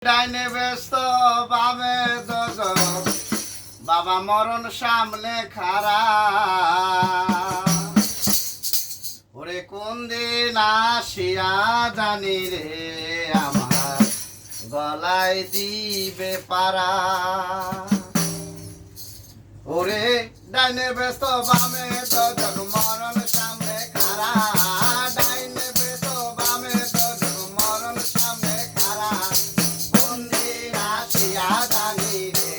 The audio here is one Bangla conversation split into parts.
ডাইনে ব্যস্ত বামে দোজক, বাবা মরণ সামনে খাড়া। ওরে কোন দিন আসিয়া জানি রে আমার গলায় দিবে পারা। ওরে ডাইনে ব্যস্ত বামে দোজক, মরণ সামনে খাড়া। ডাইনে ব্যস্ত বামে দোজক, মরণ সামনে খাড়া। কোন দিন আসিয়া জানি রে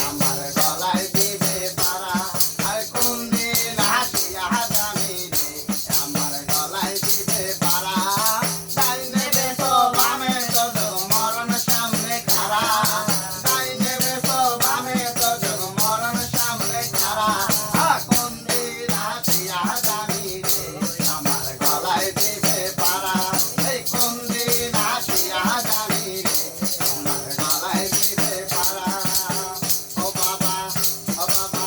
আমার গলায় দিবে পারা। আর কোন দিন আসিয়া জানি রে আমার গলায় দিবে পারা। ডাইনে ব্যস্ত বামে দোজক, মরণ সামনে খাড়া। ডাইনে ব্যস্ত বামে দোজক, মরণ সামনে খাড়া। কোন দিন আসিয়া জানি রে আমার গলায় দিবে পারা। এই কোন দিন আসিয়া জানি রে আমার গলায় দিবে পারা। ও বাবা, ও বাবা,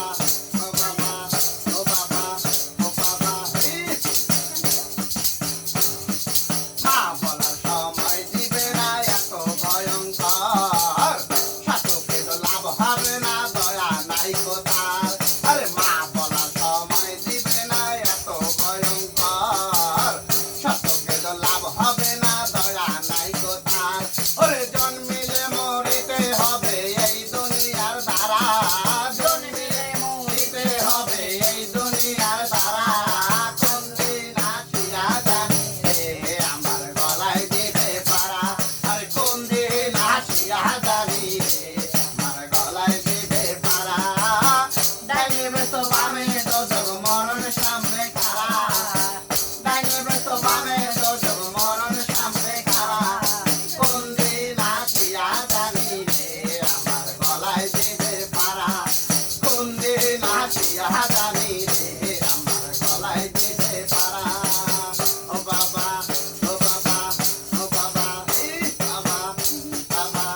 ও বাবা, ও বাবা, ও বাবা। মা বলার সময় দিবে না এত ভয়ঙ্কর, শাসকের লাভ হবে না, দয়া নাই কোথার। আরে মা বলার সময় দিবে না এত ভয়ঙ্কর, শাসকের লাভ হবে না, দয়া নাই কোথার। ওরে জন্মিলে মরিতে হবে এই দুনিয়ার দ্বারা। জন্মিলে মরিতে হবে এই দুনিয়ার দ্বারা। কোন দিন আসিয়া জানি রে আমার গলায় দিবে পারা। আর কোন দিন আসিয়া জানি রে আমার গলায় দিবে পারা। ডাইনে ব্যস্ত বামে দোজক, মরণ সামনে খাড়া। ডাইনে ব্যস্ত বামে দোজক, মরণ সামনে খাড়া। কোন দিন আসিয়া জানি রে আমার গলায় দিবে পারা। কোন দিন আসিয়া জানি রে আমার গলায় দিবে পারা। ও বাবা, ও বাবা, ও বাবা, বাবা, বাবা।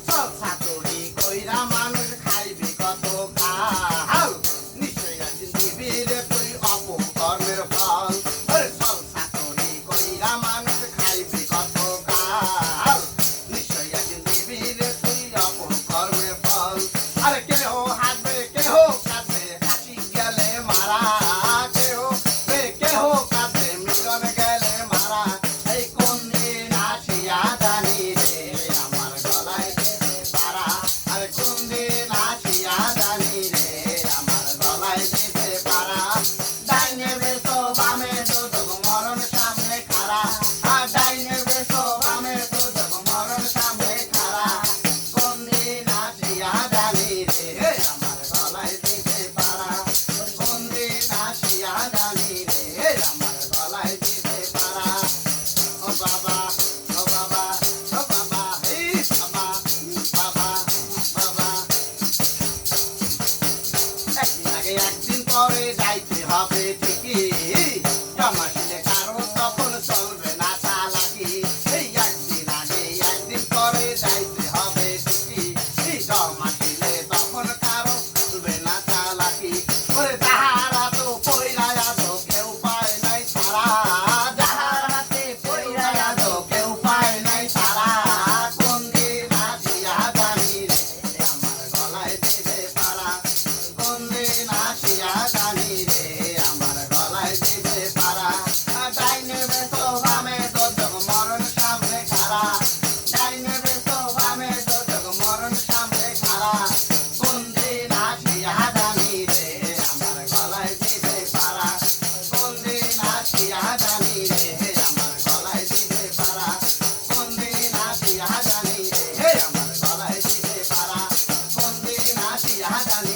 সব চাকরি কইরা মানুষ খাইবি কত কাল, নিশ্চয় একদিন দিবি রে তুই অপকর্মের ফল। ওরে সব চাকরি কইরা মানুষ খাইবি কত কাল, নিশ্চয় একদিন দিবি রে তুই অপকর্মের ফল। আরে কেহ হাসবে কেহ কাঁদবে, হাসি গেলে মারা। কেহ কাঁদবে মিলন গেলে মারা। এই কোন দিন আসিয়া জানি রে আমার গলায় দিবে পারা। আর কোন দিন আসিয়া জানি রে আমার গলায় দিবে পারা। ডাইনে ব্যস্ত বামে দোজক, মরণ সামনে খাড়া। আর ডাইনে ব্যস্ত বামে দোজক, মরণ সামনে খাড়া। কোন দিন আসিয়া জানি রে আমার গলায় দিবে পারা। কোন দিন আসিয়া জানি রে আমার গলায় দিবে পারা। ও বাবা, ও বাবা, ও বাবা, এই বাবা, বাবা, বাবা। একদিন আগে একদিন পরে যাইতে হবে ঠিকই, জমাসিলে কারো তখন চলবে না চালাকি। এই একদিন আগে একদিন পরে যাইতে হবে ঠিকই, জমাসিলে তখন কারো চলবে না চালাকি। ওরে যাহার হাতে পইরা আছো কেউ পায় নাই ছাড়া। যাহার হাতে পইরা আছো কেউ পায় নাই ছাড়া। কোন দিন আসিয়া জানি রে আমার গলায় দিবে পারা। কোন দিন আসিয়া জানি রে আমার গলায় দিবে পারা। ডাইনে ব্যস্ত বামে দোজক, মরণ সামনে খাড়া। ডাইনে ব্যস্ত বামে দোজক, মরণ সামনে খাড়া। কোন দিন আসিয়া জানি রে আমার গলায় দিবে পারা। কোন দিন আসিয়া জানি রে আমার গলায় দিবে পারা। কোন দিন আসিয়া জানি রে আমার গলায় দিবে পারা। কোন দিন আসিয়া জানি